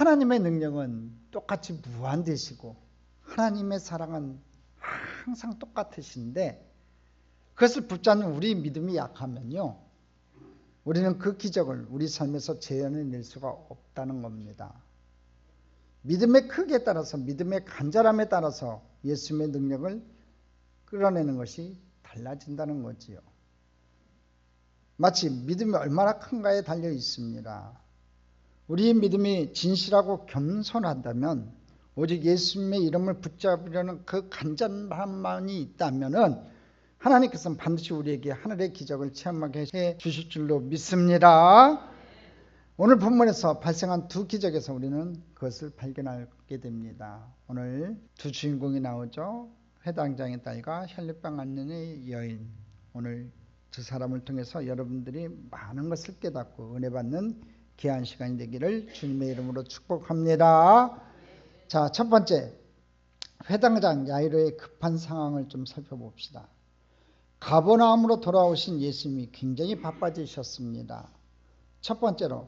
하나님의 능력은 똑같이 무한되시고 하나님의 사랑은 항상 똑같으신데 그것을 붙잡는 우리 믿음이 약하면요, 우리는 그 기적을 우리 삶에서 재현해낼 수가 없다는 겁니다. 믿음의 크기에 따라서, 믿음의 간절함에 따라서 예수님의 능력을 끌어내는 것이 달라진다는 거지요. 마치 믿음이 얼마나 큰가에 달려 있습니다. 우리의 믿음이 진실하고 겸손한다면, 오직 예수님의 이름을 붙잡으려는 그 간절함만이 있다면 하나님께서는 반드시 우리에게 하늘의 기적을 체험하게 해 주실 줄로 믿습니다. 오늘 본문에서 발생한 두 기적에서 우리는 그것을 발견하게 됩니다. 오늘 두 주인공이 나오죠. 회당장의 딸과 혈류병 앓는 여인. 오늘 두 사람을 통해서 여러분들이 많은 것을 깨닫고 은혜 받는 귀한 시간이 되기를 주님의 이름으로 축복합니다. 자, 첫 번째, 회당장 야이로의 급한 상황을 좀 살펴봅시다. 가버나움으로 돌아오신 예수님이 굉장히 바빠지셨습니다. 첫 번째로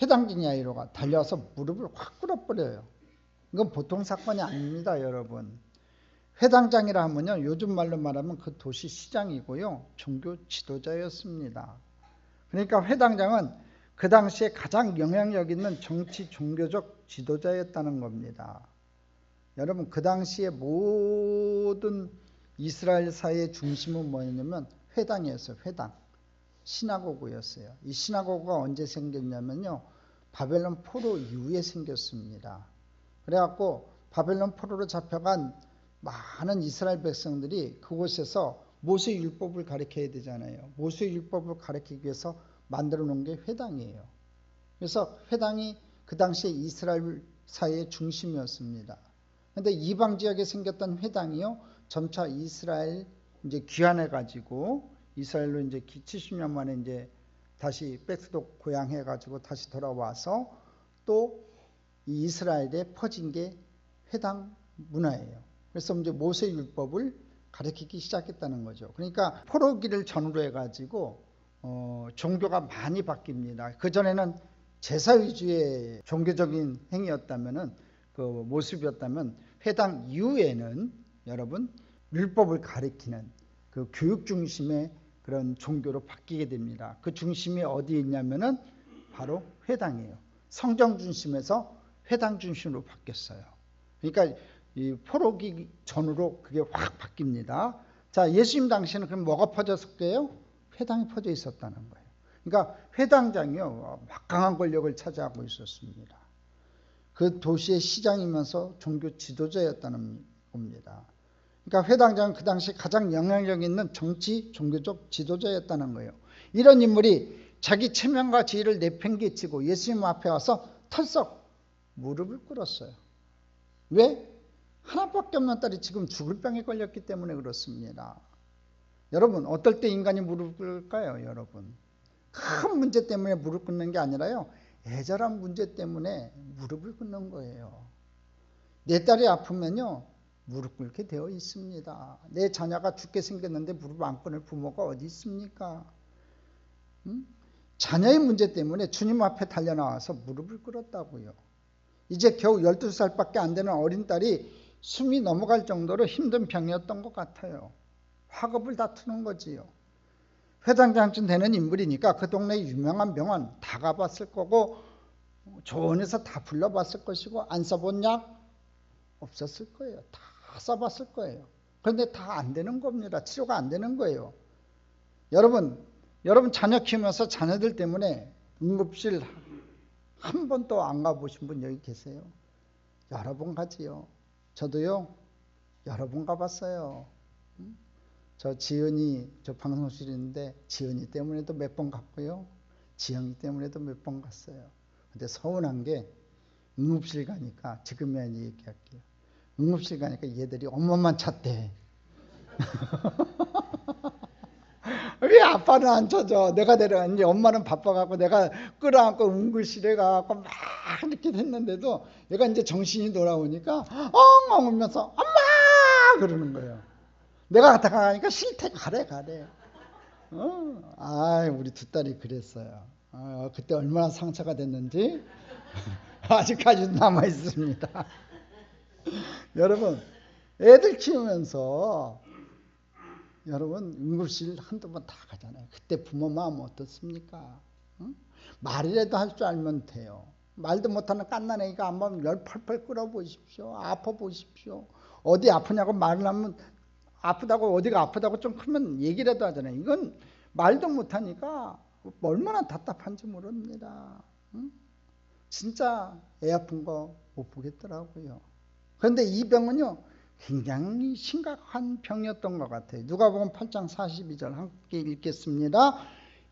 회당장 야이로가 달려와서 무릎을 확 꿇어버려요. 이건 보통 사건이 아닙니다, 여러분. 회당장이라 하면요, 요즘 말로 말하면 그 도시 시장이고요, 종교 지도자였습니다. 그러니까 회당장은 그 당시에 가장 영향력 있는 정치 종교적 지도자였다는 겁니다. 여러분, 그 당시에 모든 이스라엘 사회의 중심은 뭐였냐면 회당이었어요. 회당. 시나고그였어요. 이 시나고그가 언제 생겼냐면요, 바벨론 포로 이후에 생겼습니다. 그래갖고 바벨론 포로로 잡혀간 많은 이스라엘 백성들이 그곳에서 모세율법을 가르쳐야 되잖아요. 모세율법을 가르치기 위해서 만들어 놓은 게 회당이에요. 그래서 회당이 그 당시에 이스라엘 사회의 중심이었습니다. 그런데 이방 지역에 생겼던 회당이요, 점차 이스라엘 이제 귀환해 가지고 이스라엘로 이제 70년 만에 이제 다시 백투더 고향 해 가지고 다시 돌아와서 또 이 이스라엘에 퍼진 게 회당 문화예요. 그래서 이제 모세율법을 가르치기 시작했다는 거죠. 그러니까 포로기를 전후로 해 가지고 종교가 많이 바뀝니다. 그전에는 제사 위주의 종교적인 행위였다면은, 그 모습이었다면, 회당 이후에는 여러분 율법을 가리키는 그 교육 중심의 그런 종교로 바뀌게 됩니다. 그 중심이 어디에 있냐면은 바로 회당이에요. 성경 중심에서 회당 중심으로 바뀌었어요. 그러니까 이 포로기 전후로 그게 확 바뀝니다. 자, 예수님 당시에는 그럼 뭐가 퍼졌을까요? 회당이 퍼져 있었다는 거예요. 그러니까 회당장이요, 막강한 권력을 차지하고 있었습니다. 그 도시의 시장이면서 종교 지도자였다는 겁니다. 그러니까 회당장은 그 당시 가장 영향력 있는 정치 종교적 지도자였다는 거예요. 이런 인물이 자기 체면과 지위를 내팽개치고 예수님 앞에 와서 털썩 무릎을 꿇었어요. 왜? 하나밖에 없는 딸이 지금 죽을 병에 걸렸기 때문에 그렇습니다. 여러분, 어떨 때 인간이 무릎을 꿇을까요? 여러분, 큰 문제 때문에 무릎 꿇는 게 아니라요, 애절한 문제 때문에 무릎을 꿇는 거예요. 내 딸이 아프면요, 무릎 꿇게 되어 있습니다. 내 자녀가 죽게 생겼는데 무릎 안 꿇을 부모가 어디 있습니까? 자녀의 문제 때문에 주님 앞에 달려나와서 무릎을 꿇었다고요. 이제 겨우 12살밖에 안 되는 어린 딸이 숨이 넘어갈 정도로 힘든 병이었던 것 같아요. 화급을 다투는 거지요. 회당장쯤 되는 인물이니까 그 동네 유명한 병원 다 가봤을 거고, 조언해서 다 불러봤을 것이고, 안 써본 약 없었을 거예요. 다 써봤을 거예요. 그런데 다 안 되는 겁니다. 치료가 안 되는 거예요. 여러분 자녀 키우면서 자녀들 때문에 응급실 한 번도 안 가보신 분 여기 계세요? 여러 번 가지요. 저도요, 여러 번 가봤어요. 저 지은이, 저 방송실인데 지은이 때문에도 몇 번 갔고요, 지영이 때문에도 몇 번 갔어요. 근데 서운한 게 응급실 가니까, 지금이야 얘기할게요. 응급실 가니까 얘들이 엄마만 찾대. 왜 아빠는 안 찾아? 내가 데려갔는데 엄마는 바빠갖고 내가 끌어안고 응급실에 가갖고 막 이렇게 했는데도 얘가 이제 정신이 돌아오니까 엉엉 울면서 엄마! 그러는 거예요. 내가 다가가니까 싫대, 가래. 우리 두 딸이 그랬어요. 그때 얼마나 상처가 됐는지. 아직까지도 남아 있습니다. 여러분, 애들 키우면서 여러분 응급실 한두 번 다 가잖아요. 그때 부모 마음 어떻습니까? 응? 말이라도 할 줄 알면 돼요. 말도 못하는 갓난아기가 한번 열 펄펄 끓어 보십시오. 아파 보십시오. 어디 아프냐고 말을 하면 아프다고, 어디가 아프다고 좀 크면 얘기라도 하잖아요. 이건 말도 못하니까 얼마나 답답한지 모릅니다. 응? 진짜 애 아픈 거 못 보겠더라고요. 그런데 이 병은요, 굉장히 심각한 병이었던 것 같아요. 누가복음 8장 42절 함께 읽겠습니다.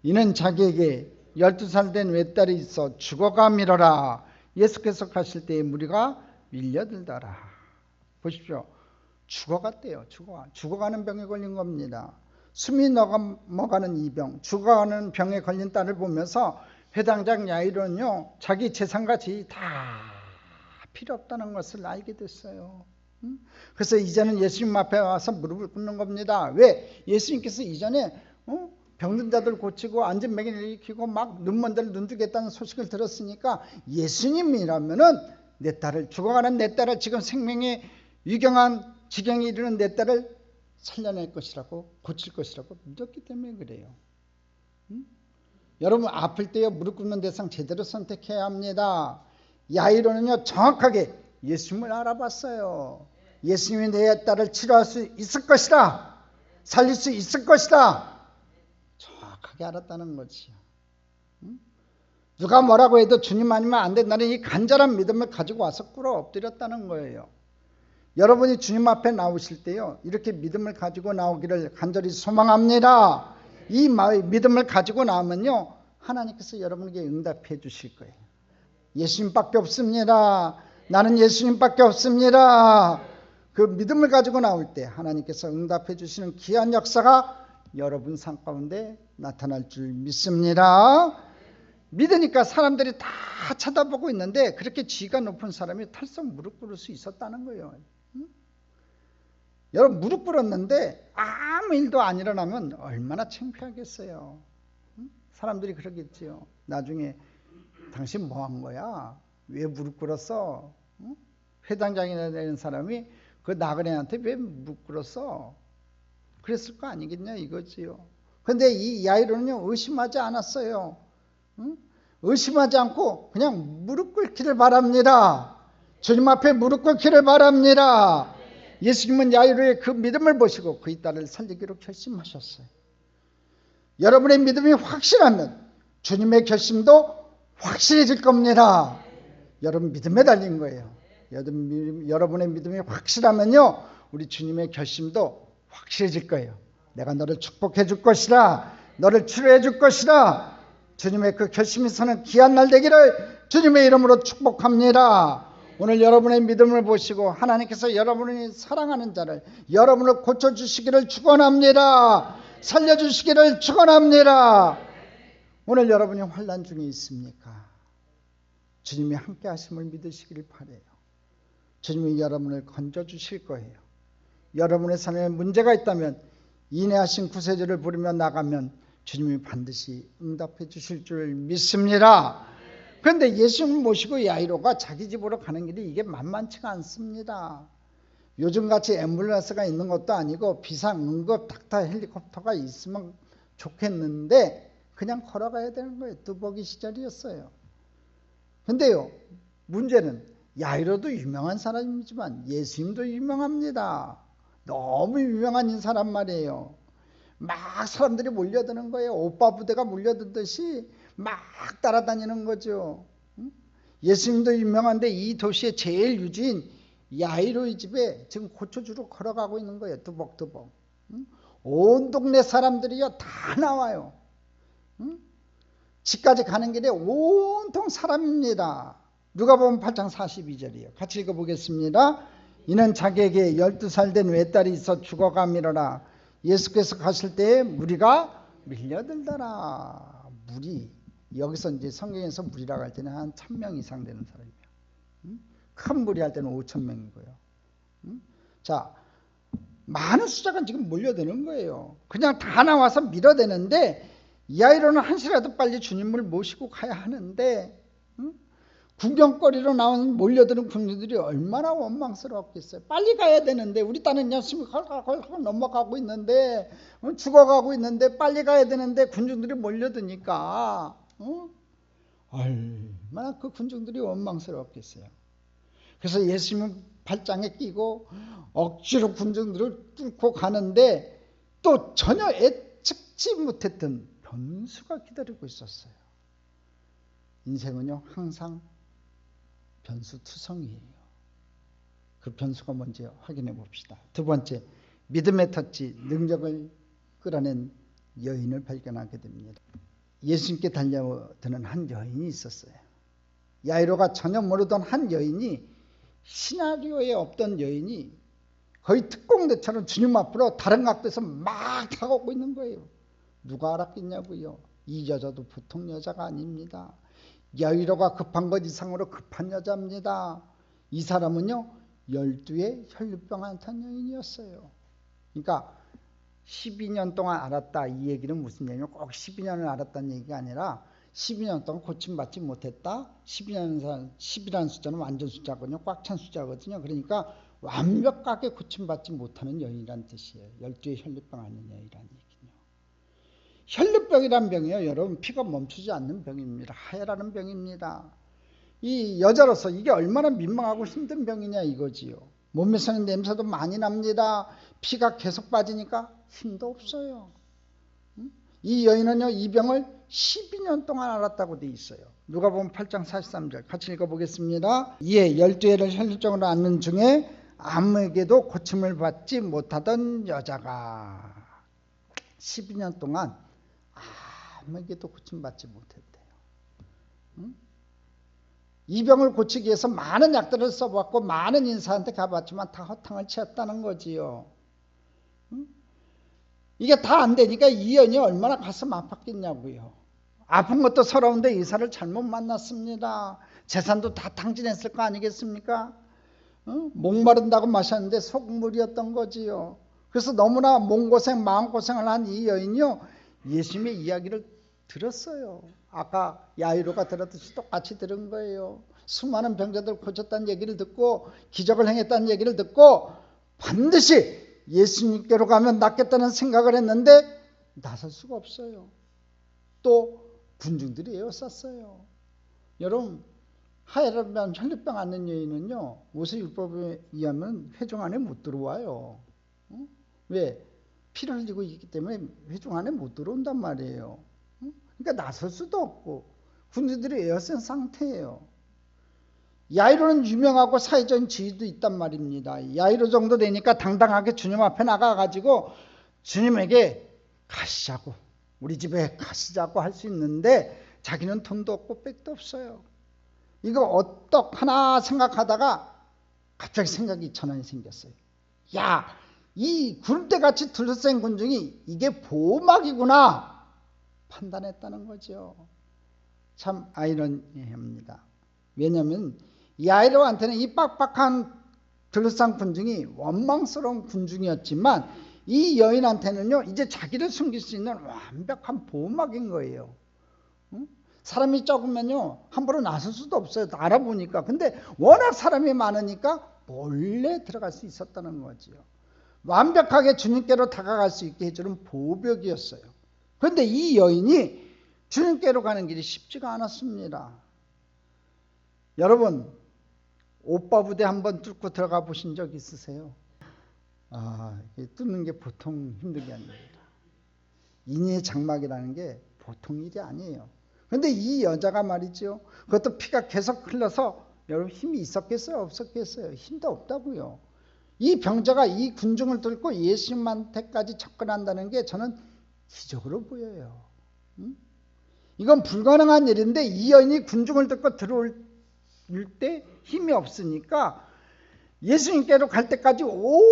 이는 자기에게 12살 된 외딸이 있어 죽어가미러라. 예수께서 가실 때에 무리가 밀려들더라. 보십시오. 죽어갔대요. 죽어가는 병에 걸린 겁니다. 숨이 넘어가는 이 병, 죽어가는 병에 걸린 딸을 보면서 회당장 야이로는요, 자기 재산같이 다 필요 없다는 것을 알게 됐어요. 그래서 이제는 예수님 앞에 와서 무릎을 꿇는 겁니다. 왜? 예수님께서 이전에 병든 자들 고치고 앉은 맹인을 일으키고 막 눈먼 자를 눈뜨겠다는 소식을 들었으니까, 예수님이라면은 내 딸을, 죽어가는 내 딸을, 지금 생명의 위경한 지경에 이르는 내 딸을 살려낼 것이라고, 고칠 것이라고 믿었기 때문에 그래요. 여러분, 아플 때요, 무릎 꿇는 대상 제대로 선택해야 합니다. 야이로는요, 정확하게 예수님을 알아봤어요. 예수님이 내 딸을 치료할 수 있을 것이다, 살릴 수 있을 것이다, 정확하게 알았다는 거지요. 누가 뭐라고 해도 주님 아니면 안 된다는 이 간절한 믿음을 가지고 와서 꿇어 엎드렸다는 거예요. 여러분이 주님 앞에 나오실 때요, 이렇게 믿음을 가지고 나오기를 간절히 소망합니다. 이 믿음을 가지고 나오면요, 하나님께서 여러분에게 응답해 주실 거예요. 예수님밖에 없습니다. 나는 예수님밖에 없습니다. 그 믿음을 가지고 나올 때 하나님께서 응답해 주시는 귀한 역사가 여러분 삶 가운데 나타날 줄 믿습니다. 믿으니까 사람들이 다 쳐다보고 있는데, 그렇게 지위가 높은 사람이 털썩 무릎 꿇을 수 있었다는 거예요. 여러분, 무릎 꿇었는데 아무 일도 안 일어나면 얼마나 창피하겠어요. 사람들이 그러겠지요. 나중에 당신 뭐 한 거야? 왜 무릎 꿇었어? 회당장이나 되는 사람이 그 나그네한테 왜 무릎 꿇었어? 그랬을 거 아니겠냐 이거지요. 그런데 이 야이로는요, 의심하지 않았어요. 의심하지 않고 그냥 무릎 꿇기를 바랍니다. 주님 앞에 무릎 꿇기를 바랍니다. 예수님은 야이로의 그 믿음을 보시고 그의 딸을 살리기로 결심하셨어요. 여러분의 믿음이 확실하면 주님의 결심도 확실해질 겁니다. 여러분 믿음에 달린 거예요. 여러분의 믿음이 확실하면요, 우리 주님의 결심도 확실해질 거예요. 내가 너를 축복해 줄 것이다, 너를 치료해 줄 것이다. 주님의 그 결심이 서는 귀한 날 되기를 주님의 이름으로 축복합니다. 오늘 여러분의 믿음을 보시고 하나님께서 여러분이 사랑하는 자를, 여러분을 고쳐주시기를 축원합니다. 살려주시기를 축원합니다. 오늘 여러분이 환난 중에 있습니까? 주님이 함께 하심을 믿으시기를 바라요. 주님이 여러분을 건져주실 거예요. 여러분의 삶에 문제가 있다면 인내하신 구세주를 부르며 나가면 주님이 반드시 응답해 주실 줄 믿습니다. 그런데 예수님을 모시고 야이로가 자기 집으로 가는 길이 이게 만만치가 않습니다. 요즘같이 앰뷸런스가 있는 것도 아니고 비상 응급 닥터 헬리콥터가 있으면 좋겠는데 그냥 걸어가야 되는 거예요. 뚜벅이 시절이었어요. 근데요, 문제는 야이로도 유명한 사람이지만 예수님도 유명합니다. 너무 유명한 인사란 말이에요. 막 사람들이 몰려드는 거예요. 오빠 부대가 몰려들듯이 막 따라다니는 거죠. 예수님도 유명한데 이 도시의 제일 유지인 야이로의 집에 지금 고쳐주러 걸어가고 있는 거예요. 뚜벅뚜벅. 온 동네 사람들이요 다 나와요. 집까지 가는 길에 온통 사람입니다. 누가복음 8장 42절이에요. 같이 읽어보겠습니다. 이는 자기에게 12살 된 외딸이 있어 죽어가미러라. 예수께서 가실 때에 무리가 밀려들더라. 무리, 여기서 이제 성경에서 무리라고 할 때는 한 1000명 이상 되는 사람이에요. 큰 무리 할 때는 5000명이고요. 자, 많은 숫자가 지금 몰려드는 거예요. 그냥 다 나와서 밀어대는데 야이로는 한시라도 빨리 주님을 모시고 가야 하는데 구경거리로 나온 몰려드는 군중들이 얼마나 원망스러웠겠어요. 빨리 가야 되는데 우리 딸은 열심히 헐헐헐 넘어가고 있는데 죽어가고 있는데 빨리 가야 되는데 군중들이 몰려드니까 얼마나 그 군중들이 원망스러웠겠어요. 그래서 예수님은 발장에 끼고 억지로 군중들을 뚫고 가는데 또 전혀 예측지 못했던 변수가 기다리고 있었어요. 인생은요 항상 변수투성이에요. 그 변수가 뭔지 확인해 봅시다. 두 번째, 믿음의 터치, 능력을 끌어낸 여인을 발견하게 됩니다. 예수님께 달려드는 한 여인이 있었어요. 야이로가 전혀 모르던 한 여인이, 시나리오에 없던 여인이 거의 특공대처럼 주님 앞으로 다른 각도에서 막 다가오고 있는 거예요. 누가 알았겠냐고요. 이 여자도 보통 여자가 아닙니다. 야이로가 급한 것 이상으로 급한 여자입니다. 이 사람은요 12의 혈류병 앓던 여인이었어요. 그러니까 12년 동안 알았다, 이 얘기는 무슨 얘기냐면 꼭 12년을 알았다는 얘기가 아니라 12년 동안 고침받지 못했다. 10이라는 숫자는 완전 숫자거든요. 꽉 찬 숫자거든요. 그러니까 완벽하게 고침받지 못하는 여인이란 뜻이에요. 12의 혈류병 앓는 여인이란 얘기요. 혈류병이란 병이요, 여러분, 피가 멈추지 않는 병입니다. 하혈하는 병입니다. 이 여자로서 이게 얼마나 민망하고 힘든 병이냐 이거지요. 몸에서는 냄새도 많이 납니다. 피가 계속 빠지니까 힘도 없어요. 이 여인은요 이 병을 12년 동안 앓았다고 돼 있어요. 누가복음 8장 43절 같이 읽어보겠습니다. 이에 12회를 혈류증으로 앓는 중에 아무에게도 고침을 받지 못하던 여자가 12년 동안 아무에게도 고침받지 못했대요. 이 병을 고치기 위해서 많은 약들을 써봤고 많은 인사한테 가봤지만 다 허탕을 치었다는 거지요. 이게 다 안 되니까 이 여인이 얼마나 가슴 아팠겠냐고요. 아픈 것도 서러운데 의사를 잘못 만났습니다. 재산도 다 탕진했을 거 아니겠습니까? 목마른다고 마셨는데 속물이었던 거지요. 그래서 너무나 몸고생 마음고생을 한 이 여인이요 예수님의 이야기를 들었어요. 아까 야이로가 들었듯이 똑같이 들은 거예요. 수많은 병자들 고쳤다는 얘기를 듣고 기적을 행했다는 얘기를 듣고 반드시 예수님께로 가면 낫겠다는 생각을 했는데 나설 수가 없어요. 또 군중들이 에워쌌어요. 여러분, 하혈병, 혈류병 앓는 여인은요 모세율법에 의하면 회중 안에 못 들어와요. 왜? 피를 흘리고 있기 때문에 회중 안에 못 들어온단 말이에요. 그러니까 나설 수도 없고 군중들이 에워싼 상태예요. 야이로는 유명하고 사회적인 지위도 있단 말입니다. 야이로 정도 되니까 당당하게 주님 앞에 나가가지고 주님에게 가시자고, 우리 집에 가시자고 할 수 있는데 자기는 돈도 없고 백도 없어요. 이거 어떡하나 생각하다가 갑자기 생각이 전환이 생겼어요. 야, 이 굴대같이 둘러싼 군중이 이게 보호막이구나 판단했다는 거죠. 참 아이러니합니다. 왜냐하면 야이로한테는 이 빡빡한 둘러싼 군중이 원망스러운 군중이었지만 이 여인한테는요 이제 자기를 숨길 수 있는 완벽한 보호막인 거예요. 사람이 적으면요 함부로 나설 수도 없어요. 알아보니까. 근데 워낙 사람이 많으니까 몰래 들어갈 수 있었다는 거지요. 완벽하게 주님께로 다가갈 수 있게 해주는 보호벽이었어요. 그런데 이 여인이 주님께로 가는 길이 쉽지가 않았습니다. 여러분, 오빠 부대 한번 뚫고 들어가 보신 적 있으세요? 뚫는 게 보통 힘든 게 아닙니다. 인의 장막이라는 게 보통 일이 아니에요. 그런데 이 여자가 말이죠, 그것도 피가 계속 흘러서 여러분 힘이 있었겠어요? 없었겠어요? 힘도 없다고요. 이 병자가 이 군중을 뚫고 예수님한테까지 접근한다는 게 저는 기적으로 보여요. 이건 불가능한 일인데 이 여인이 군중을 뚫고 들어올 때 힘이 없으니까 예수님께로 갈 때까지 온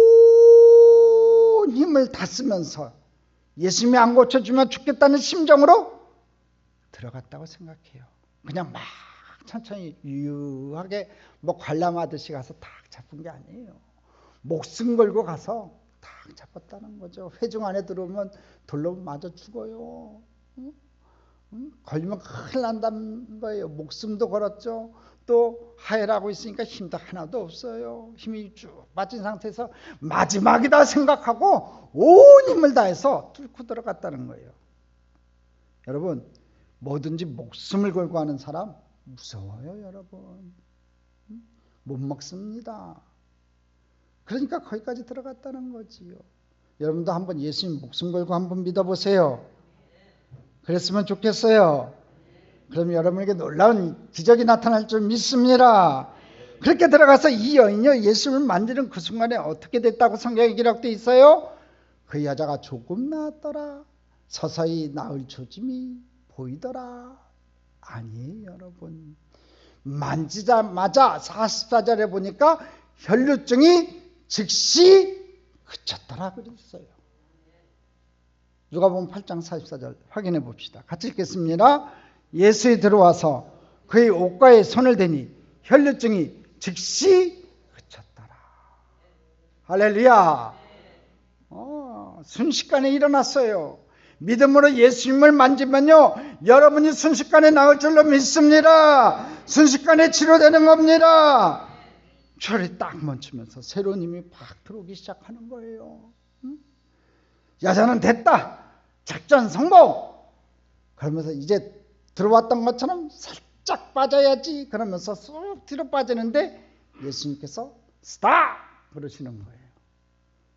힘을 다 쓰면서 예수님이 안 고쳐주면 죽겠다는 심정으로 들어갔다고 생각해요. 그냥 막 천천히 유유하게 뭐 관람하듯이 가서 탁 잡은 게 아니에요. 목숨 걸고 가서 탁 잡았다는 거죠. 회중 안에 들어오면 돌로 맞아 죽어요. 걸리면 큰일 난다는 거예요. 목숨도 걸었죠. 또 하혈하고 있으니까 힘도 하나도 없어요. 힘이 쭉 빠진 상태에서 마지막이다 생각하고 온 힘을 다해서 뚫고 들어갔다는 거예요. 여러분, 뭐든지 목숨을 걸고 하는 사람 무서워요, 여러분. 못 먹습니다. 그러니까 거기까지 들어갔다는 거지요. 여러분도 한번 예수님 목숨 걸고 한번 믿어보세요. 그랬으면 좋겠어요. 그럼 여러분에게 놀라운 기적이 나타날 줄 믿습니다. 그렇게 들어가서 이 여인이 예수를 만지는 그 순간에 어떻게 됐다고 성경에 기록되어 있어요? 그 여자가 조금 나았더라. 서서히 나을 조짐이 보이더라. 아니에요, 여러분. 만지자마자 44절에 보니까 혈루증이 즉시 그쳤더라 그랬어요. 누가복음 8장 44절 확인해 봅시다. 같이 읽겠습니다. 예수에 들어와서 그의 옷가에 손을 대니 혈루증이 즉시 그쳤더라. 할렐루야. 순식간에 일어났어요. 믿음으로 예수님을 만지면요, 여러분이 순식간에 나을 줄로 믿습니다. 순식간에 치료되는 겁니다. 혈이 딱 멈추면서 새로운 힘이 팍 들어오기 시작하는 거예요. 여자는 됐다. 작전 성공. 그러면서 이제 들어왔던 것처럼 살짝 빠져야지. 그러면서 쑥 뒤로 빠지는데 예수님께서 스탑! 그러시는 거예요.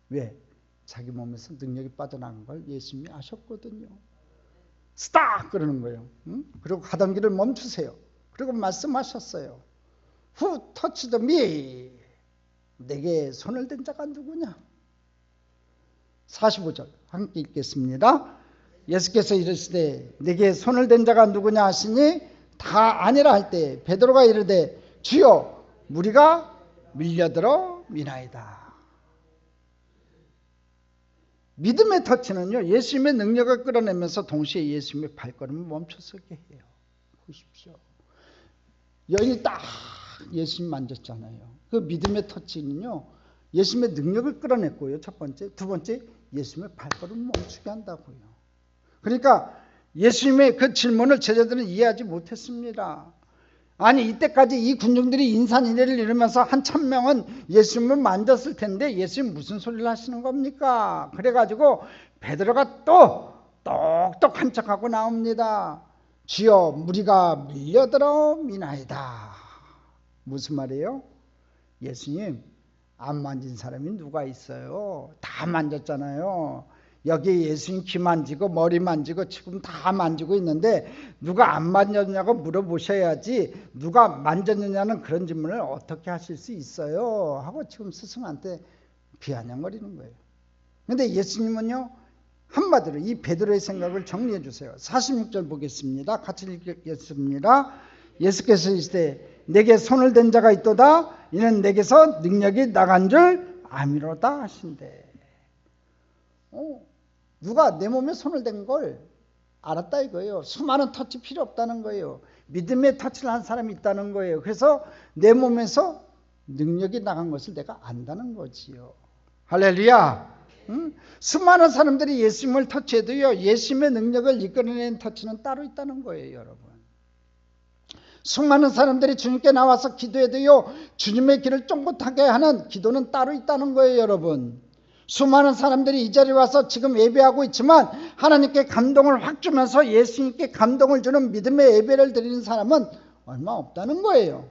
왜? 자기 몸에서 능력이 빠져나간 걸 예수님이 아셨거든요. 스탑! 그러는 거예요. 그리고 가던 길을 멈추세요. 그리고 말씀하셨어요. Who touched me? 내게 손을 댄 자가 누구냐? 45절 함께 읽겠습니다. 예수께서 이르시되 내게 손을 댄 자가 누구냐 하시니 다 아니라 할 때 베드로가 이르되 주여 무리가 밀려들어 미나이다. 믿음의 터치는요, 예수님의 능력을 끌어내면서 동시에 예수님의 발걸음을 멈춰서게 해요. 보십시오. 여인이 딱 예수님 만졌잖아요. 그 믿음의 터치는요, 예수님의 능력을 끌어냈고요. 첫 번째. 두 번째, 예수님의 발걸음을 멈추게 한다고요. 그러니까 예수님의 그 질문을 제자들은 이해하지 못했습니다. 아니, 이때까지 이 군중들이 인산인해를 이루면서 한 1000명은 예수님을 만졌을 텐데 예수님 무슨 소리를 하시는 겁니까? 그래가지고 베드로가 또 똑똑한 척하고 나옵니다. 주여 무리가 밀려들어 미나이다. 무슨 말이에요? 예수님, 안 만진 사람이 누가 있어요? 다 만졌잖아요. 여기 예수님 귀 만지고 머리 만지고 지금 다 만지고 있는데 누가 안 만졌냐고 물어보셔야지 누가 만졌느냐는 그런 질문을 어떻게 하실 수 있어요? 하고 지금 스승한테 비아냥거리는 거예요. 그런데 예수님은요, 한마디로 이 베드로의 생각을 정리해 주세요. 46절 보겠습니다. 같이 읽겠습니다. 예수께서 이르시되 내게 손을 댄 자가 있도다. 이는 내게서 능력이 나간 줄 아미로다 하신대. 누가 내 몸에 손을 댄 걸 알았다 이거예요. 수많은 터치 필요 없다는 거예요. 믿음의 터치를 한 사람이 있다는 거예요. 그래서 내 몸에서 능력이 나간 것을 내가 안다는 거지요. 할렐루야. 수많은 사람들이 예수님을 터치해도요, 예수님의 능력을 이끌어내는 터치는 따로 있다는 거예요, 여러분. 수많은 사람들이 주님께 나와서 기도해도요, 주님의 길을 쫑긋하게 하는 기도는 따로 있다는 거예요, 여러분. 수많은 사람들이 이 자리에 와서 지금 예배하고 있지만 하나님께 감동을 확 주면서 예수님께 감동을 주는 믿음의 예배를 드리는 사람은 얼마 없다는 거예요.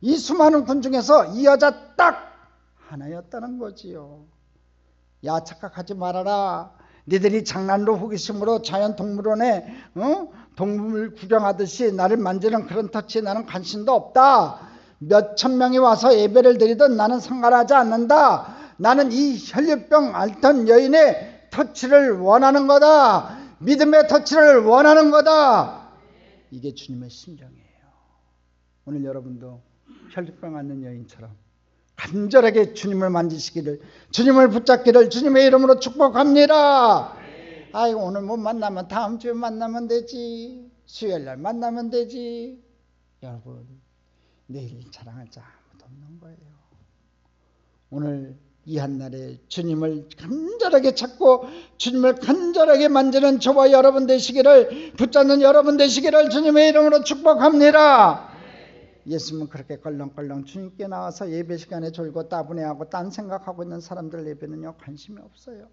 이 수많은 군 중에서 이 여자 딱 하나였다는 거지요. 야, 착각하지 말아라. 니들이 장난로 호기심으로 자연동물원에 동물 구경하듯이 나를 만지는 그런 터치에 나는 관심도 없다. 몇천 명이 와서 예배를 드리든 나는 상관하지 않는다. 나는 이 혈류병 앓던 여인의 터치를 원하는 거다. 믿음의 터치를 원하는 거다. 이게 주님의 심정이에요. 오늘 여러분도 혈류병 앓는 여인처럼 간절하게 주님을 만지시기를, 주님을 붙잡기를 주님의 이름으로 축복합니다. 아이고, 오늘 못 만나면 다음 주에 만나면 되지. 수요일날 만나면 되지. 여러분, 내일 자랑할 자 아무도 없는 거예요. 오늘 이 한날에 주님을 간절하게 찾고 주님을 간절하게 만지는 저와 여러분 되시기를, 붙잡는 여러분 되시기를 주님의 이름으로 축복합니다. 예수님은 그렇게 껄렁껄렁 주님께 나와서 예배 시간에 졸고 따분해하고 딴 생각하고 있는 사람들 예배는요 관심이 없어요.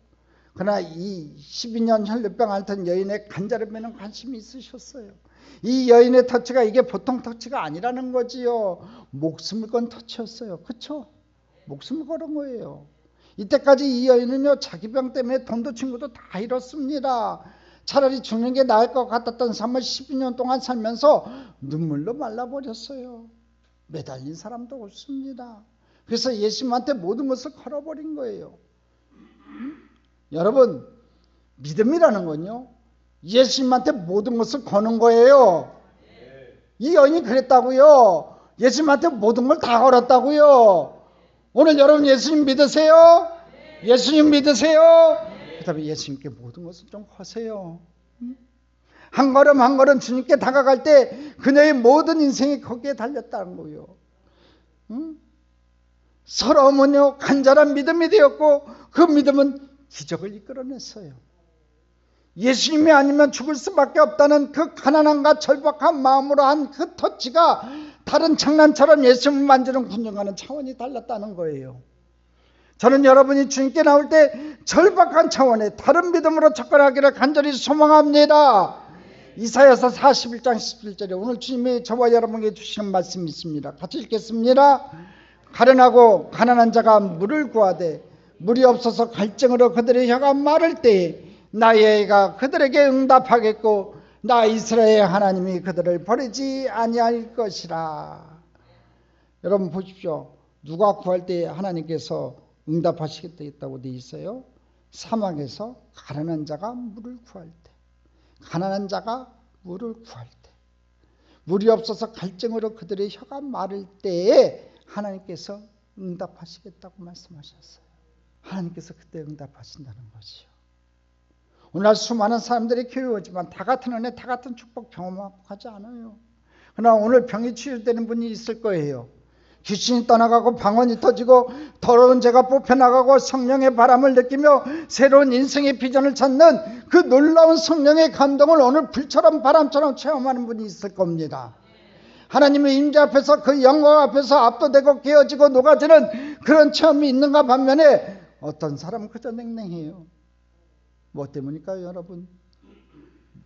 그러나 이 12년 혈류병 앓던 여인의 간절함에는 관심이 있으셨어요. 이 여인의 터치가 이게 보통 터치가 아니라는 거지요. 목숨을 건 터치였어요. 그렇죠? 목숨을 걸은 거예요. 이때까지 이 여인은요 자기 병 때문에 돈도 친구도 다 잃었습니다. 차라리 죽는 게 나을 것 같았던 삶을 12년 동안 살면서 눈물로 말라버렸어요. 매달린 사람도 없습니다. 그래서 예수님한테 모든 것을 걸어버린 거예요. 여러분, 믿음이라는 건요 예수님한테 모든 것을 거는 거예요. 이 여인이 그랬다고요. 예수님한테 모든 걸 다 걸었다고요. 오늘 여러분 예수님 믿으세요? 예수님 믿으세요? 그다음에 예수님께 모든 것을 좀 거세요. 한 걸음 한 걸음 주님께 다가갈 때 그녀의 모든 인생이 거기에 달렸다는 거예요. 서러움은요 간절한 믿음이 되었고 그 믿음은 기적을 이끌어냈어요. 예수님이 아니면 죽을 수밖에 없다는 그 가난함과 절박한 마음으로 한 그 터치가 다른 장난처럼 예수님을 만지는 군중과는 차원이 달랐다는 거예요. 저는 여러분이 주님께 나올 때 절박한 차원의 다른 믿음으로 접근하기를 간절히 소망합니다. 이사야서 41장 11절에 오늘 주님이 저와 여러분에게 주시는 말씀이 있습니다. 같이 읽겠습니다. 가련하고 가난한 자가 물을 구하되 물이 없어서 갈증으로 그들의 혀가 마를 때에 나의 애가 그들에게 응답하겠고 나 이스라엘 하나님이 그들을 버리지 아니할 것이라. 여러분 보십시오. 누가 구할 때 하나님께서 응답하시겠다고 되어 있어요. 사막에서 가난한 자가 물을 구할 때, 가난한 자가 물을 구할 때, 물이 없어서 갈증으로 그들의 혀가 마를 때에 하나님께서 응답하시겠다고 말씀하셨어요. 하나님께서 그때 응답하신다는 것이요. 오늘날 수많은 사람들이 교회 오지만 다 같은 은혜, 다 같은 축복 경험하고 가지 않아요. 그러나 오늘 병이 치유되는 분이 있을 거예요. 귀신이 떠나가고 방언이 터지고 더러운 죄가 뽑혀나가고 성령의 바람을 느끼며 새로운 인생의 비전을 찾는 그 놀라운 성령의 감동을 오늘 불처럼 바람처럼 체험하는 분이 있을 겁니다. 하나님의 임재 앞에서 그 영광 앞에서 압도되고 깨어지고 녹아지는 그런 체험이 있는가 반면에 어떤 사람은 그저 냉랭해요. 뭐 때문일까요, 여러분?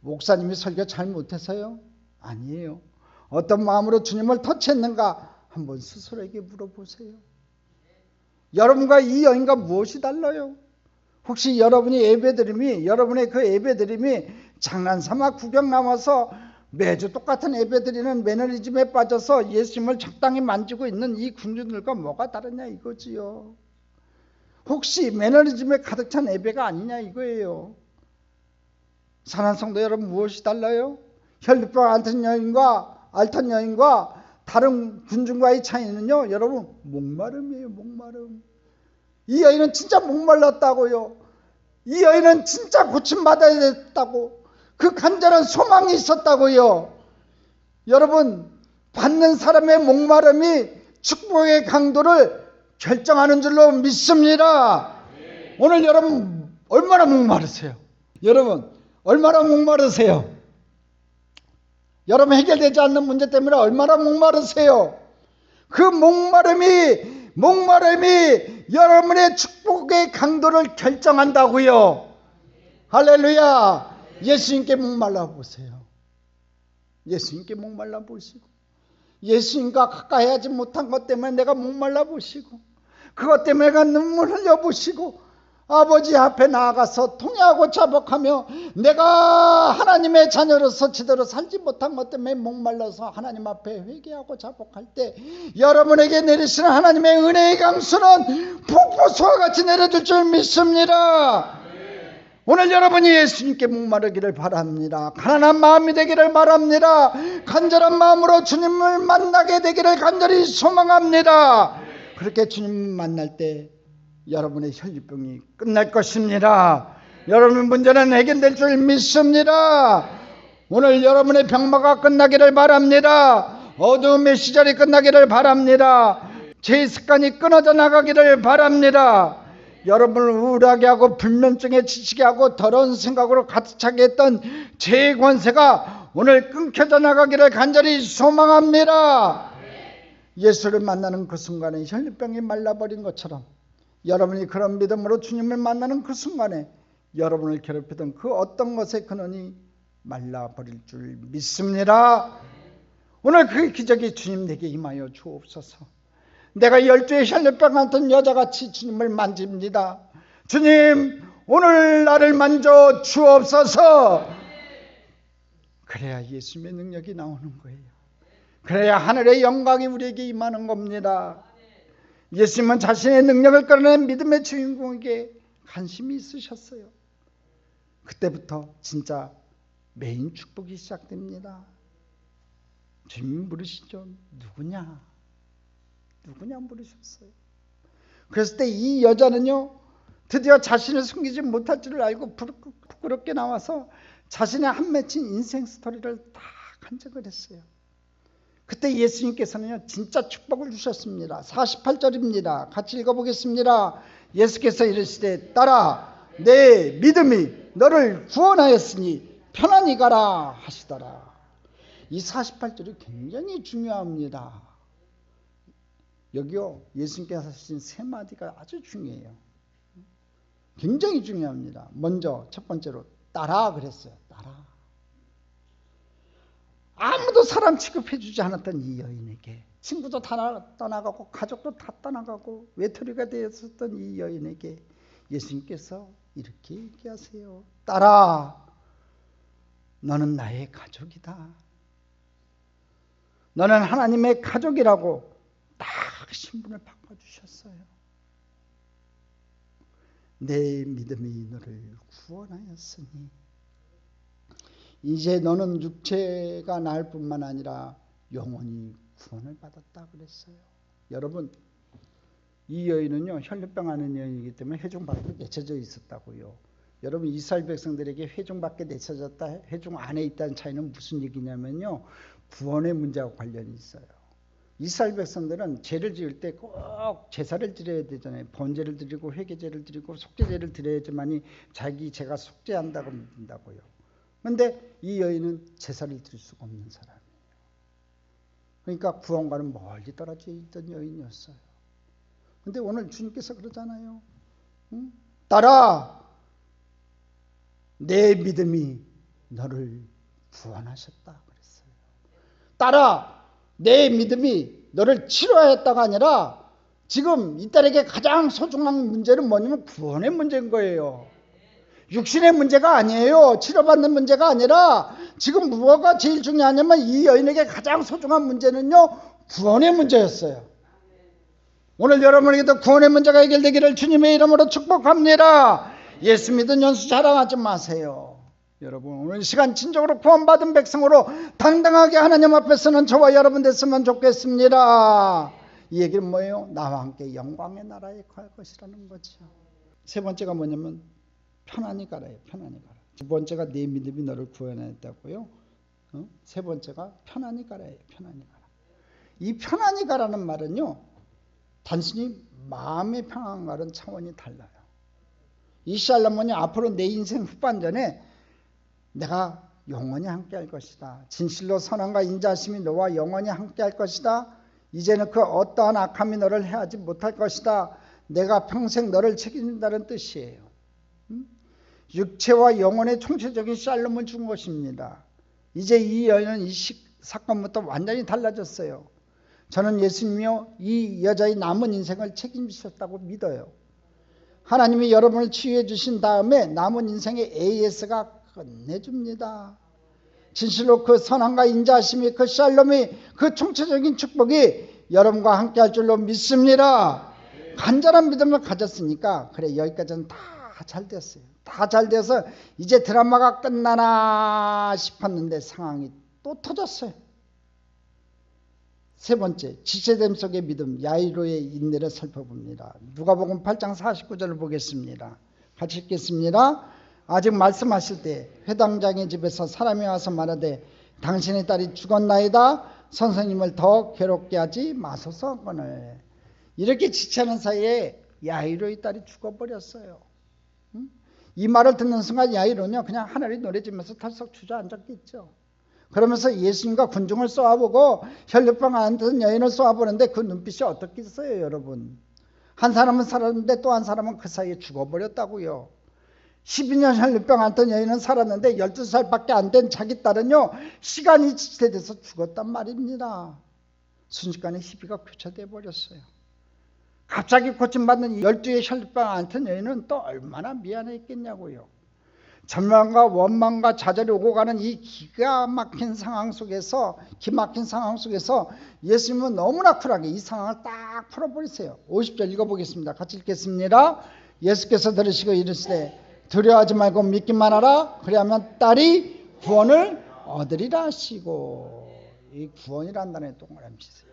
목사님이 설교 잘 못해서요? 아니에요. 어떤 마음으로 주님을 터치했는가 한번 스스로에게 물어보세요. 여러분과 이 여인과 무엇이 달라요? 혹시 여러분이 예배드림이, 여러분의 그 예배드림이 장난삼아 구경 나와서 매주 똑같은 예배드리는 매너리즘에 빠져서 예수님을 적당히 만지고 있는 이 군중들과 뭐가 다르냐 이거지요. 혹시 매너리즘에 가득 찬 예배가 아니냐 이거예요. 사랑하는 성도 여러분, 무엇이 달라요? 혈류병 앓던 여인과 다른 군중과의 차이는요, 여러분, 목마름이에요. 목마름. 이 여인은 진짜 목말랐다고요. 이 여인은 진짜 고침받아야 됐다고, 그 간절한 소망이 있었다고요. 여러분, 받는 사람의 목마름이 축복의 강도를 결정하는 줄로 믿습니다. 오늘 여러분 얼마나 목마르세요? 여러분 얼마나 목마르세요? 여러분 해결되지 않는 문제 때문에 얼마나 목마르세요? 그 목마름이 여러분의 축복의 강도를 결정한다고요. 할렐루야. 예수님께 목말라 보세요. 예수님께 목말라 보시고, 예수님과 가까이 하지 못한 것 때문에 내가 목말라 보시고, 그것 때문에 내가 눈물 흘려 보시고, 아버지 앞에 나아가서 통회하고 자복하며 내가 하나님의 자녀로서 제대로 살지 못한 것 때문에 목말라서 하나님 앞에 회개하고 자복할 때 여러분에게 내리시는 하나님의 은혜의 강수는 폭포수와 같이 내려줄 줄 믿습니다. 오늘 여러분이 예수님께 목마르기를 바랍니다. 가난한 마음이 되기를 바랍니다. 간절한 마음으로 주님을 만나게 되기를 간절히 소망합니다. 그렇게 주님 만날 때 여러분의 혈류병이 끝날 것입니다. 여러분의 문제는 해결될 줄 믿습니다. 오늘 여러분의 병마가 끝나기를 바랍니다. 어두움의 시절이 끝나기를 바랍니다. 죄의 습관이 끊어져 나가기를 바랍니다. 여러분을 우울하게 하고 불면증에 지치게 하고 더러운 생각으로 가득 차게 했던 죄의 권세가 오늘 끊겨져 나가기를 간절히 소망합니다. 예수를 만나는 그 순간에 혈류병이 말라버린 것처럼 여러분이 그런 믿음으로 주님을 만나는 그 순간에 여러분을 괴롭히던 그 어떤 것의 근원이 말라버릴 줄 믿습니다. 오늘 그 기적이 주님 내게 임하여 주옵소서. 내가 12의 혈류병 같은 여자같이 주님을 만집니다. 주님, 오늘 나를 만져 주옵소서. 그래야 예수님의 능력이 나오는 거예요. 그래야 하늘의 영광이 우리에게 임하는 겁니다. 예수님은 자신의 능력을 끌어낸 믿음의 주인공에게 관심이 있으셨어요. 그때부터 진짜 메인 축복이 시작됩니다. 주님이 물으시죠. 누구냐? 누구냐 물으셨어요. 그랬을 때 이 여자는요, 드디어 자신을 숨기지 못할 줄을 알고 부끄럽게 나와서 자신의 한 맺힌 인생 스토리를 다 간증을 했어요. 그때 예수님께서는요, 진짜 축복을 주셨습니다. 48절입니다. 같이 읽어보겠습니다. 예수께서 이르시되 딸아, 내 믿음이 너를 구원하였으니 편안히 가라 하시더라. 이 48절이 굉장히 중요합니다. 여기요, 예수님께서 하신 세 마디가 아주 중요해요. 굉장히 중요합니다. 먼저 첫 번째로 따라 그랬어요. 따라. 아무도 사람 취급해주지 않았던 이 여인에게, 친구도 다 떠나가고 가족도 다 떠나가고 외톨이가 되었었던 이 여인에게 예수님께서 이렇게 얘기하세요. 딸아, 너는 나의 가족이다. 너는 하나님의 가족이라고 딱 신분을 바꿔주셨어요. 내 믿음이 너를 구원하였으니 이제 너는 육체가 나을 뿐만 아니라 영원히 구원을 받았다 그랬어요. 여러분, 이 여인은요, 혈류병 하는 여인이기 때문에 회중 밖으로 내쳐져 있었다고요. 여러분, 이스라엘 백성들에게 회중 밖에 내쳐졌다, 회중 안에 있다는 차이는 무슨 얘기냐면요, 구원의 문제와 관련이 있어요. 이스라엘 백성들은 죄를 지을 때 꼭 제사를 드려야 되잖아요. 번제를 드리고 회개제를 드리고 속죄제를 드려야지만이 자기 죄가 속죄한다고 믿는다고요. 그런데 이 여인은 제사를 드릴 수가 없는 사람이에요. 그러니까 구원과는 멀리 떨어져 있던 여인이었어요. 그런데 오늘 주님께서 그러잖아요. 응? 딸아, 내 믿음이 너를 구원하셨다 그랬어요. 딸아, 내 믿음이 너를 치료하였다가 아니라 지금 이 딸에게 가장 소중한 문제는 뭐냐면 구원의 문제인 거예요. 육신의 문제가 아니에요. 치료받는 문제가 아니라 지금 무엇가 제일 중요하냐면 이 여인에게 가장 소중한 문제는요, 구원의 문제였어요. 오늘 여러분에게도 구원의 문제가 해결되기를 주님의 이름으로 축복합니다. 예수 믿은 연수 자랑하지 마세요. 여러분, 오늘 시간 진정으로 구원받은 백성으로 당당하게 하나님 앞에 서는 저와 여러분 됐으면 좋겠습니다. 이 얘기는 뭐예요? 나와 함께 영광의 나라에 갈 것이라는 거죠. 세 번째가 뭐냐면 편안히 가라요. 편안히 가라. 두 번째가 내 믿음이 너를 구원했다고요. 세 번째가 편안히 가라요. 편안히 가라. 이 편안히 가라는 말은요, 단순히 마음의 평안과는 차원이 달라요. 이 샬롬은요, 앞으로 내 인생 후반전에 내가 영원히 함께할 것이다. 진실로 선함과 인자하심이 너와 영원히 함께할 것이다. 이제는 그 어떠한 악함이 너를 해하지 못할 것이다. 내가 평생 너를 책임진다는 뜻이에요. 육체와 영혼의 총체적인 샬롬을 준 것입니다. 이제 이 여인은 이 사건부터 완전히 달라졌어요. 저는 예수님이요, 이 여자의 남은 인생을 책임지셨다고 믿어요. 하나님이 여러분을 치유해 주신 다음에 남은 인생의 AS가 끝내줍니다. 진실로 그 선함과 인자하심이, 그 샬롬이, 그 총체적인 축복이 여러분과 함께 할 줄로 믿습니다. 간절한 믿음을 가졌으니까 그래, 여기까지는 다 잘 됐어요. 다 잘 돼서 이제 드라마가 끝나나 싶었는데 상황이 또 터졌어요. 세 번째, 지체됨 속의 믿음, 야이로의 인내를 살펴봅니다. 누가복음 8장 49절을 보겠습니다. 같이 읽겠습니다. 아직 말씀하실 때 회당장의 집에서 사람이 와서 말하되 당신의 딸이 죽었나이다. 선생님을 더 괴롭게 하지 마소서 하거늘. 이렇게 지체하는 사이에 야이로의 딸이 죽어버렸어요. 이 말을 듣는 순간 야이로는요, 그냥 하늘이 노래지면서 털썩 주저앉았겠죠. 그러면서 예수님과 군중을 쏘아보고 혈류병 앓던 여인을 쏘아보는데 그 눈빛이 어떻겠어요, 여러분? 한 사람은 살았는데 또 한 사람은 그 사이에 죽어버렸다고요. 12년 혈류병 앓던 여인은 살았는데 12살밖에 안 된 자기 딸은요, 시간이 지체돼서 죽었단 말입니다. 순식간에 희비가 교차돼 버렸어요. 갑자기 고침받는 12의 혈류병 앓던 여인은 또 얼마나 미안했겠냐고요. 절망과 원망과 좌절이 오고 가는 이 기막힌 상황 속에서 예수님은 너무나 쿨하게 이 상황을 딱 풀어버리세요. 50절 읽어보겠습니다. 같이 읽겠습니다. 예수께서 들으시고 이르시되 두려워하지 말고 믿기만 하라. 그리하면 딸이 구원을 얻으리라 하시고, 이 구원이라는 단어에 동그라미 치세요.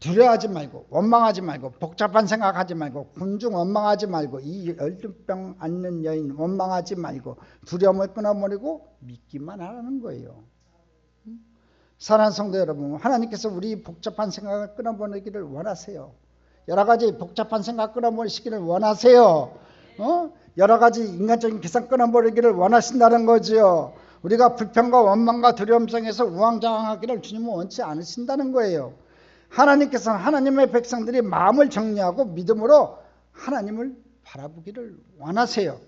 두려워하지 말고, 원망하지 말고, 복잡한 생각하지 말고, 군중 원망하지 말고, 이 혈류병 앓는 여인 원망하지 말고, 두려움을 끊어버리고 믿기만 하라는 거예요. 사랑하는 성도 여러분, 하나님께서 우리 복잡한 생각을 끊어버리기를 원하세요. 여러 가지 복잡한 생각 끊어버리시기를 원하세요. 여러 가지 인간적인 계산 끊어버리기를 원하신다는 거지요. 우리가 불평과 원망과 두려움 속에서 우왕좌왕하기를 주님은 원치 않으신다는 거예요. 하나님께서는 하나님의 백성들이 마음을 정리하고 믿음으로 하나님을 바라보기를 원하세요.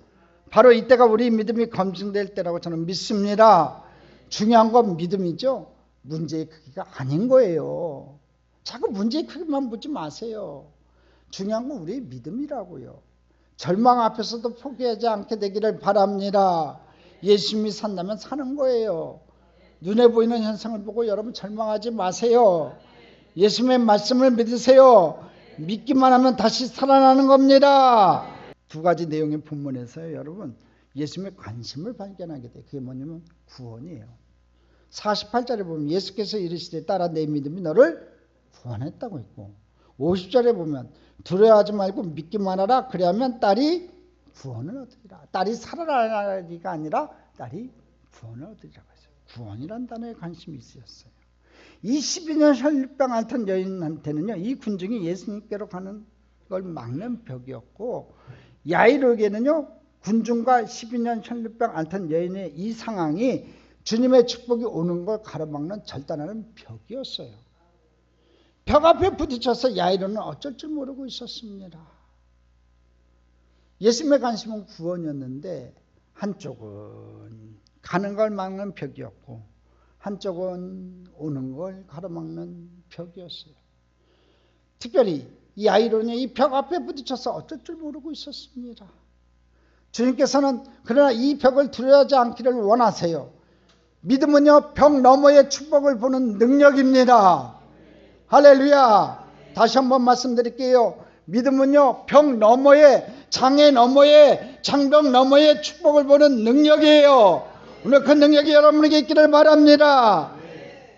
바로 이때가 우리 믿음이 검증될 때라고 저는 믿습니다. 중요한 건 믿음이죠. 문제의 크기가 아닌 거예요. 자꾸 문제의 크기만 보지 마세요. 중요한 건 우리의 믿음이라고요. 절망 앞에서도 포기하지 않게 되기를 바랍니다. 예수님이 산다면 사는 거예요. 눈에 보이는 현상을 보고 여러분 절망하지 마세요. 예수님의 말씀을 믿으세요. 믿기만 하면 다시 살아나는 겁니다. 두 가지 내용의 본문에서요, 여러분, 예수님의 관심을 발견하게 돼요. 그게 뭐냐면 구원이에요. 48절에 보면 예수께서 이르시되 딸아 내 믿음이 너를 구원했다고 했고, 50절에 보면 두려워하지 말고 믿기만 하라. 그리하면 딸이 구원을 얻으리라. 딸이 살아나리가 아니라 딸이 구원을 얻으리라고 했어요. 구원이란 단어에 관심이 있으셨어요. 이 12년 혈류병 앓던 여인한테는요, 이 군중이 예수님께로 가는 걸 막는 벽이었고, 야이로에게는요, 군중과 12년 혈류병 앓던 여인의 이 상황이 주님의 축복이 오는 걸 가로막는 절단하는 벽이었어요. 벽 앞에 부딪혀서 야이로는 어쩔 줄 모르고 있었습니다. 예수님의 관심은 구원이었는데 한쪽은 가는 걸 막는 벽이었고 한쪽은 오는 걸 가로막는 벽이었어요. 특별히 이 야이로는 이 벽 앞에 부딪혀서 어쩔 줄 모르고 있었습니다. 주님께서는 그러나 이 벽을 두려워하지 않기를 원하세요. 믿음은요, 벽 너머의 축복을 보는 능력입니다. 할렐루야. 다시 한번 말씀드릴게요. 믿음은요, 벽 너머의, 장애 너머의, 장벽 너머의 축복을 보는 능력이에요. 오늘 그 능력이 여러분에게 있기를 바랍니다.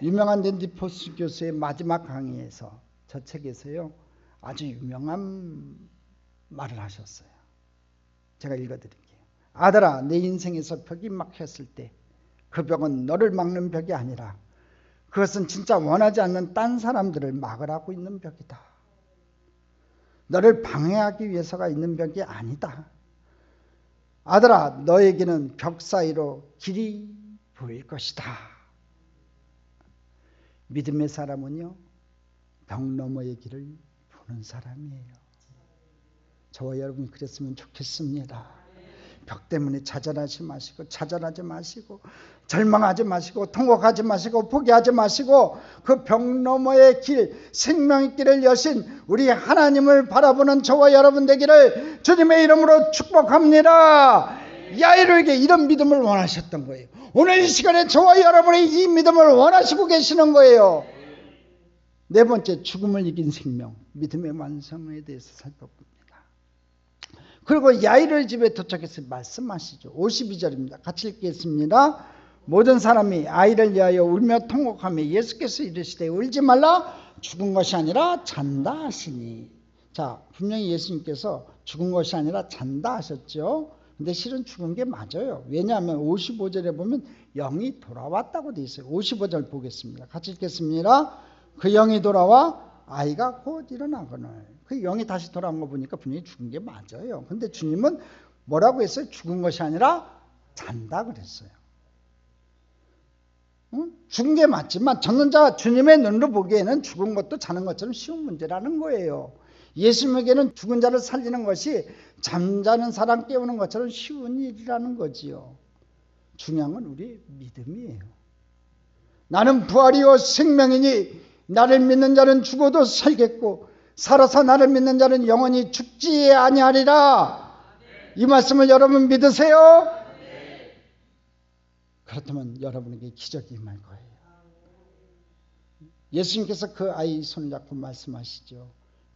유명한 랜디 포스 교수의 마지막 강의에서, 저 책에서요, 아주 유명한 말을 하셨어요. 제가 읽어드릴게요. 아들아, 내 인생에서 벽이 막혔을 때 그 벽은 너를 막는 벽이 아니라 그것은 진짜 원하지 않는 딴 사람들을 막으라고 있는 벽이다. 너를 방해하기 위해서가 있는 벽이 아니다. 아들아, 너에게는 벽 사이로 길이 보일 것이다. 믿음의 사람은요, 벽 너머의 길을 보는 사람이에요. 저와 여러분 그랬으면 좋겠습니다. 벽 때문에 좌절하지 마시고 절망하지 마시고 통곡하지 마시고 포기하지 마시고 그 벽 너머의 길, 생명의 길을 여신 우리 하나님을 바라보는 저와 여러분 되기를 주님의 이름으로 축복합니다. 야이로에게 이런 믿음을 원하셨던 거예요. 오늘 이 시간에 저와 여러분이 이 믿음을 원하시고 계시는 거예요. 네 번째, 죽음을 이긴 생명, 믿음의 완성에 대해서 살펴봅니다. 그리고 야이로의 집에 도착해서 말씀하시죠. 52절입니다. 같이 읽겠습니다. 모든 사람이 아이를 위하여 울며 통곡하며 예수께서 이르시되 울지 말라, 죽은 것이 아니라 잔다 하시니. 자, 분명히 예수님께서 죽은 것이 아니라 잔다 하셨죠. 근데 실은 죽은 게 맞아요. 왜냐하면 55절에 보면 영이 돌아왔다고 되어 있어요. 55절 보겠습니다. 같이 읽겠습니다. 그 영이 돌아와 아이가 곧 일어나거늘. 그 영이 다시 돌아온 거 보니까 분명히 죽은 게 맞아요. 근데 주님은 뭐라고 했어요? 죽은 것이 아니라 잔다 그랬어요. 죽은 게 맞지만 죽는 자가 주님의 눈으로 보기에는 죽은 것도 자는 것처럼 쉬운 문제라는 거예요. 예수님에게는 죽은 자를 살리는 것이 잠자는 사람 깨우는 것처럼 쉬운 일이라는 거지요. 중요한 건 우리의 믿음이에요. 나는 부활이요 생명이니 나를 믿는 자는 죽어도 살겠고 살아서 나를 믿는 자는 영원히 죽지 아니하리라. 이 말씀을 여러분 믿으세요? 그렇다면 여러분에게 기적이 임할 거예요. 예수님께서 그 아이 손을 잡고 말씀하시죠.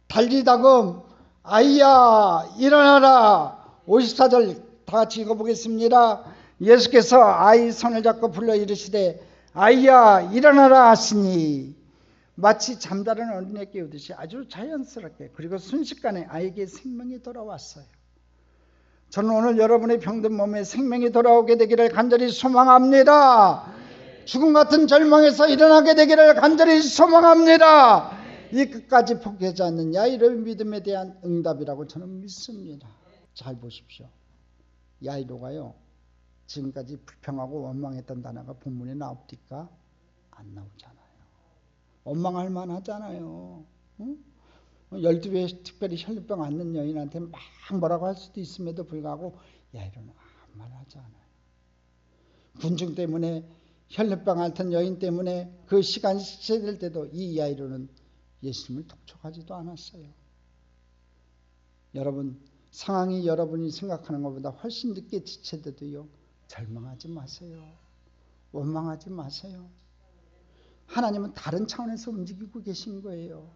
달리다금 아이야 일어나라. 54절 다 같이 읽어보겠습니다. 예수께서 아이 손을 잡고 불러 이르시되 아이야 일어나라 하시니 마치 잠자는 어린애 깨우듯이 아주 자연스럽게 그리고 순식간에 아이에게 생명이 돌아왔어요. 저는 오늘 여러분의 병든 몸에 생명이 돌아오게 되기를 간절히 소망합니다. 죽음 같은 절망에서 일어나게 되기를 간절히 소망합니다. 이 끝까지 포기하지 않는 야이로의 믿음에 대한 응답이라고 저는 믿습니다. 잘 보십시오. 야이로가요 지금까지 불평하고 원망했던 단어가 본문에 나옵니까? 안 나오잖아요. 원망할 만하잖아요. 응? 12배 특별히 혈류병 앓는 여인한테 막 뭐라고 할 수도 있음에도 불구하고 야이로는 아무 말 하지 않아요. 군중 때문에 혈류병 앓던 여인 때문에 그 시간이 지체될 때도 이 야이로는 예수님을 독촉하지도 않았어요. 여러분 상황이 여러분이 생각하는 것보다 훨씬 늦게 지체돼도요 절망하지 마세요. 원망하지 마세요. 하나님은 다른 차원에서 움직이고 계신 거예요.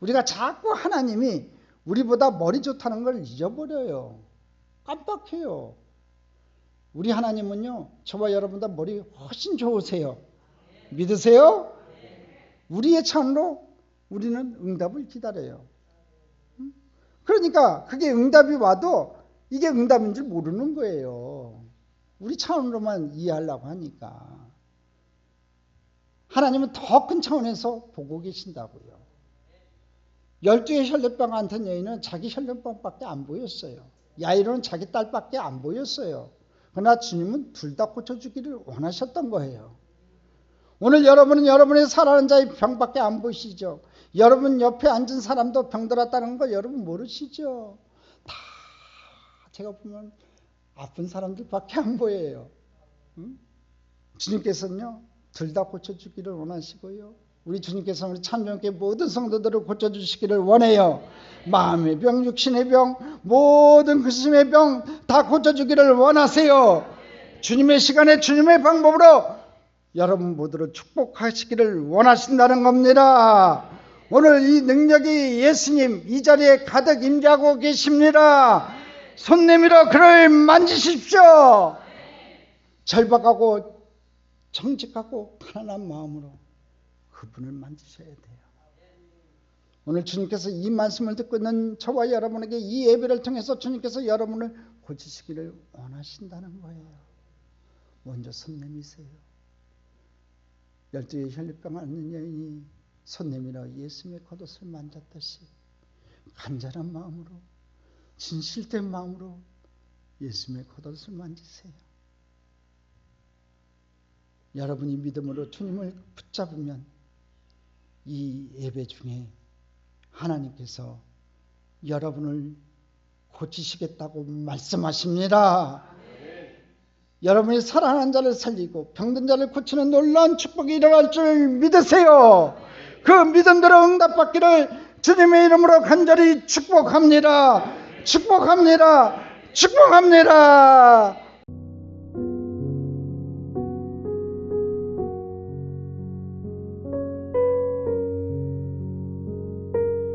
우리가 자꾸 하나님이 우리보다 머리 좋다는 걸 잊어버려요. 깜빡해요. 우리 하나님은요 저와 여러분보다 머리 훨씬 좋으세요. 믿으세요? 우리의 차원으로 우리는 응답을 기다려요. 그러니까 그게 응답이 와도 이게 응답인 줄 모르는 거예요. 우리 차원으로만 이해하려고 하니까. 하나님은 더 큰 차원에서 보고 계신다고요. 12의 혈류병 앓던 여인은 자기 혈류병밖에 안 보였어요. 야이로는 자기 딸밖에 안 보였어요. 그러나 주님은 둘 다 고쳐주기를 원하셨던 거예요. 오늘 여러분은 여러분의 사랑하는 자의 병밖에 안 보시죠. 여러분 옆에 앉은 사람도 병들었다는 걸 여러분 모르시죠. 다 제가 보면 아픈 사람들밖에 안 보여요. 주님께서는요 둘 다 고쳐주기를 원하시고요. 우리 주님께서는 우리 참정교회 모든 성도들을 고쳐주시기를 원해요. 마음의 병, 육신의 병, 모든 근심의 병 다 고쳐주기를 원하세요. 주님의 시간에 주님의 방법으로 여러분 모두를 축복하시기를 원하신다는 겁니다. 오늘 이 능력이 예수님 이 자리에 가득 임재하고 계십니다. 손 내밀어 그를 만지십시오. 절박하고 정직하고 편안한 마음으로 그분을 만지셔야 돼요. 오늘 주님께서 이 말씀을 듣고 있는 저와 여러분에게 이 예배를 통해서 주님께서 여러분을 고치시기를 원하신다는 거예요. 먼저 손 내미세요. 12의 혈류병 앓는 여인이 손 내밀어 예수님의 겉옷을 만졌듯이 간절한 마음으로 진실된 마음으로 예수님의 겉옷을 만지세요. 여러분이 믿음으로 주님을 붙잡으면 이 예배 중에 하나님께서 여러분을 고치시겠다고 말씀하십니다. 여러분이 사랑하는 자를 살리고 병든 자를 고치는 놀라운 축복이 일어날 줄 믿으세요. 그 믿음대로 응답받기를 주님의 이름으로 간절히 축복합니다. 축복합니다. 축복합니다.